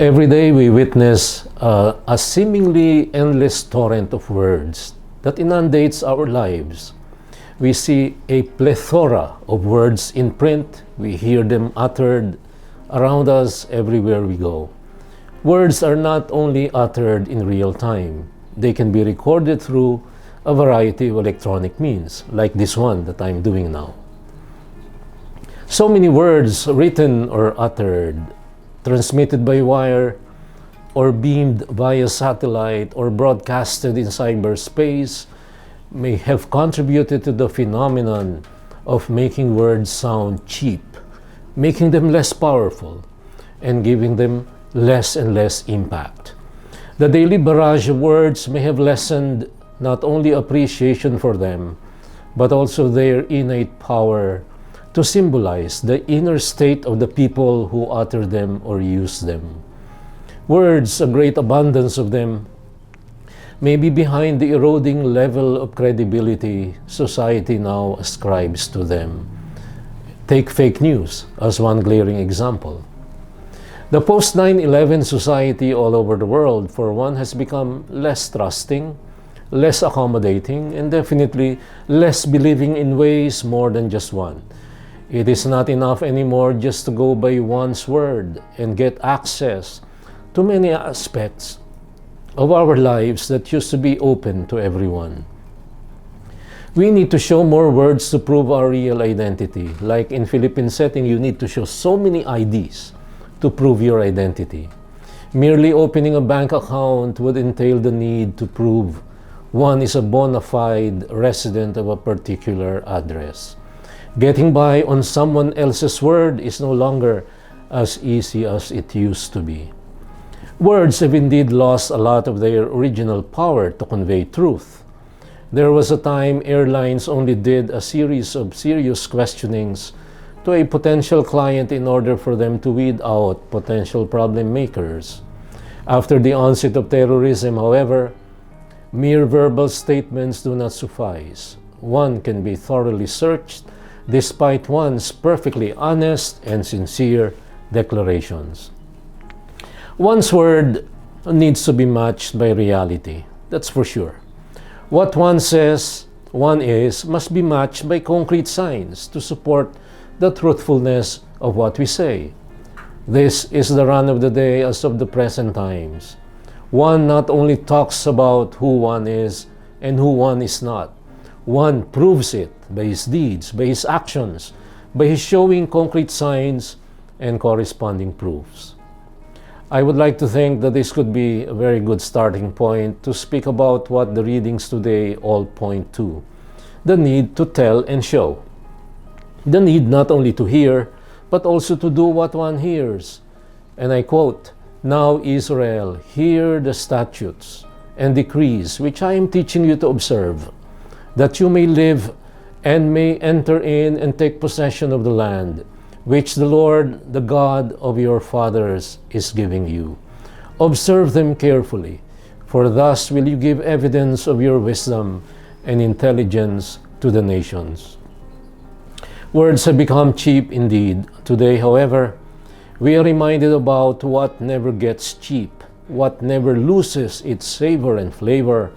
Every day we witness a seemingly endless torrent of words that inundates our lives. We see a plethora of words in print. We hear them uttered around us everywhere we go. Words are not only uttered in real time, they can be recorded through a variety of electronic means, like this one that I'm doing now. So many words written or uttered, transmitted by wire, or beamed via satellite, or broadcasted in cyberspace, may have contributed to the phenomenon of making words sound cheap, making them less powerful, and giving them less and less impact. The daily barrage of words may have lessened not only appreciation for them, but also their innate power to symbolize the inner state of the people who utter them or use them. Words, a great abundance of them, may be behind the eroding level of credibility society now ascribes to them. Take fake news as one glaring example. The post-9/11 society all over the world, for one, has become less trusting, less accommodating, and definitely less believing in ways more than just one. It is not enough anymore just to go by one's word and get access to many aspects of our lives that used to be open to everyone. We need to show more words to prove our real identity. Like in Philippine setting, you need to show so many IDs to prove your identity. Merely opening a bank account would entail the need to prove one is a bona fide resident of a particular address. Getting by on someone else's word is no longer as easy as it used to be. Words have indeed lost a lot of their original power to convey truth. There was a time airlines only did a series of serious questionings to a potential client in order for them to weed out potential problem makers. After the onset of terrorism, however, mere verbal statements do not suffice. One can be thoroughly searched despite one's perfectly honest and sincere declarations. One's word needs to be matched by reality, that's for sure. What one says one is must be matched by concrete signs to support the truthfulness of what we say. This is the run of the day as of the present times. One not only talks about who one is and who one is not, one proves it by his deeds, by his actions, by his showing concrete signs and corresponding proofs. I would like to think that this could be a very good starting point to speak about what the readings today all point to: the need to tell and show. The need not only to hear, but also to do what one hears. And I quote, "Now Israel, hear the statutes and decrees which I am teaching you to observe, that you may live and may enter in and take possession of the land, which the Lord, the God of your fathers, is giving you. Observe them carefully, for thus will you give evidence of your wisdom and intelligence to the nations." Words have become cheap indeed. Today, however, we are reminded about what never gets cheap, what never loses its savor and flavor,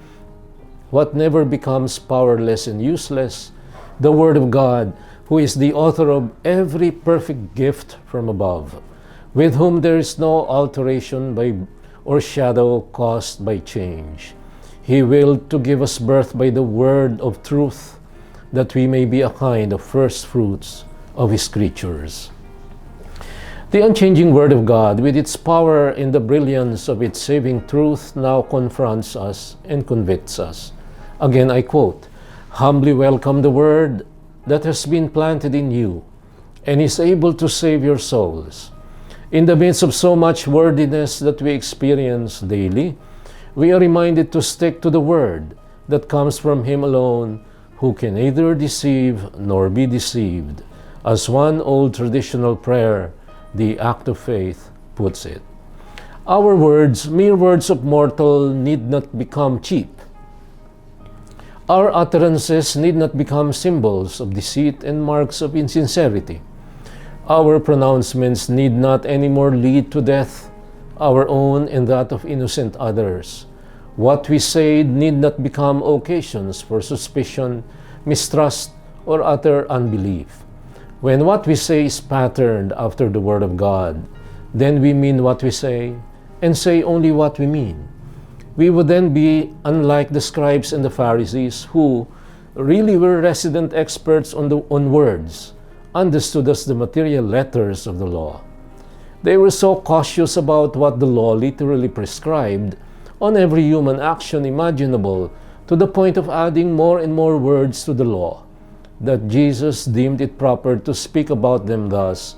what never becomes powerless and useless: the Word of God, who is the author of every perfect gift from above, with whom there is no alteration by or shadow caused by change. He willed to give us birth by the word of truth, that we may be a kind of first fruits of His creatures. The unchanging Word of God, with its power and the brilliance of its saving truth, now confronts us and convicts us. Again, I quote, "Humbly welcome the Word that has been planted in you and is able to save your souls." In the midst of so much wordiness that we experience daily, we are reminded to stick to the Word that comes from Him alone, who can neither deceive nor be deceived, as one old traditional prayer, the Act of Faith, puts it. Our words, mere words of mortal, need not become cheap. Our utterances need not become symbols of deceit and marks of insincerity. Our pronouncements need not anymore lead to death. our own and that of innocent others. What we say need not become occasions for suspicion, mistrust, or utter unbelief. When what we say is patterned after the Word of God, then we mean what we say, and say only what we mean. We would then be unlike the scribes and the Pharisees, who really were resident experts on words, understood as the material letters of the law. They were so cautious about what the law literally prescribed on every human action imaginable, to the point of adding more and more words to the law, that Jesus deemed it proper to speak about them thus: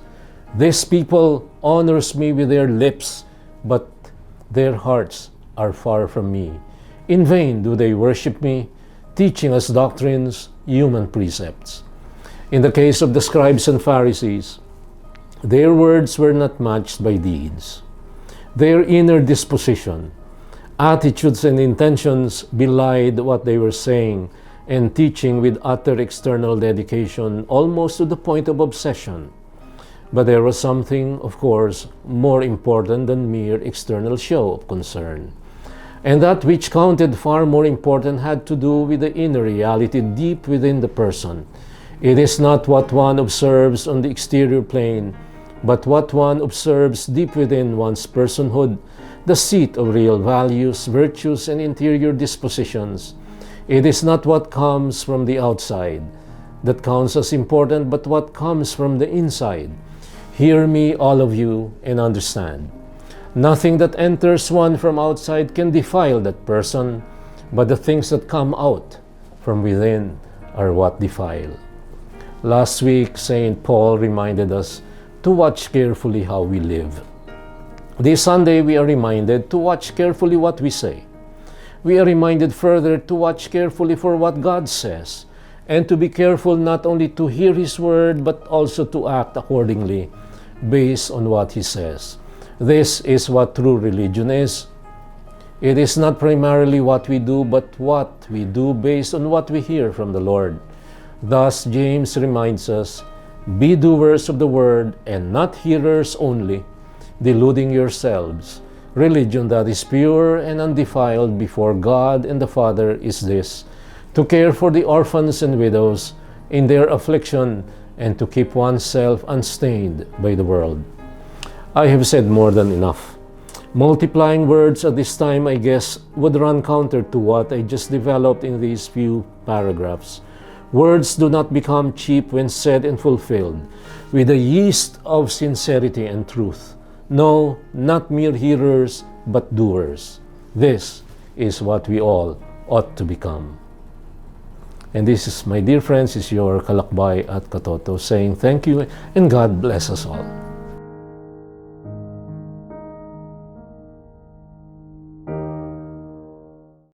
"This people honors me with their lips, but their hearts are far from me. In vain do they worship me, teaching as doctrines human precepts." In the case of the scribes and Pharisees, their words were not matched by deeds. Their inner disposition, attitudes, and intentions belied what they were saying and teaching with utter external dedication, almost to the point of obsession. But there was something, of course, more important than mere external show of concern. And that which counted far more important had to do with the inner reality deep within the person. It is not what one observes on the exterior plane, but what one observes deep within one's personhood, the seat of real values, virtues, and interior dispositions. It is not what comes from the outside that counts as important, but what comes from the inside. Hear me, all of you, and understand. Nothing that enters one from outside can defile that person, but the things that come out from within are what defile. Last week, St. Paul reminded us to watch carefully how we live. This Sunday, we are reminded to watch carefully what we say. We are reminded further to watch carefully for what God says, and to be careful not only to hear His word, but also to act accordingly based on what He says. This is what true religion is. It is not primarily what we do, but what we do based on what we hear from the Lord. Thus, James reminds us, "Be doers of the word and not hearers only, deluding yourselves. Religion that is pure and undefiled before God and the Father is this: to care for the orphans and widows in their affliction, and to keep oneself unstained by the world." I have said more than enough. Multiplying words at this time, I guess, would run counter to what I just developed in these few paragraphs. Words do not become cheap when said and fulfilled with the yeast of sincerity and truth. No, not mere hearers, but doers. This is what we all ought to become. And this is, my dear friends, is your Kalakbay at Katoto saying thank you and God bless us all.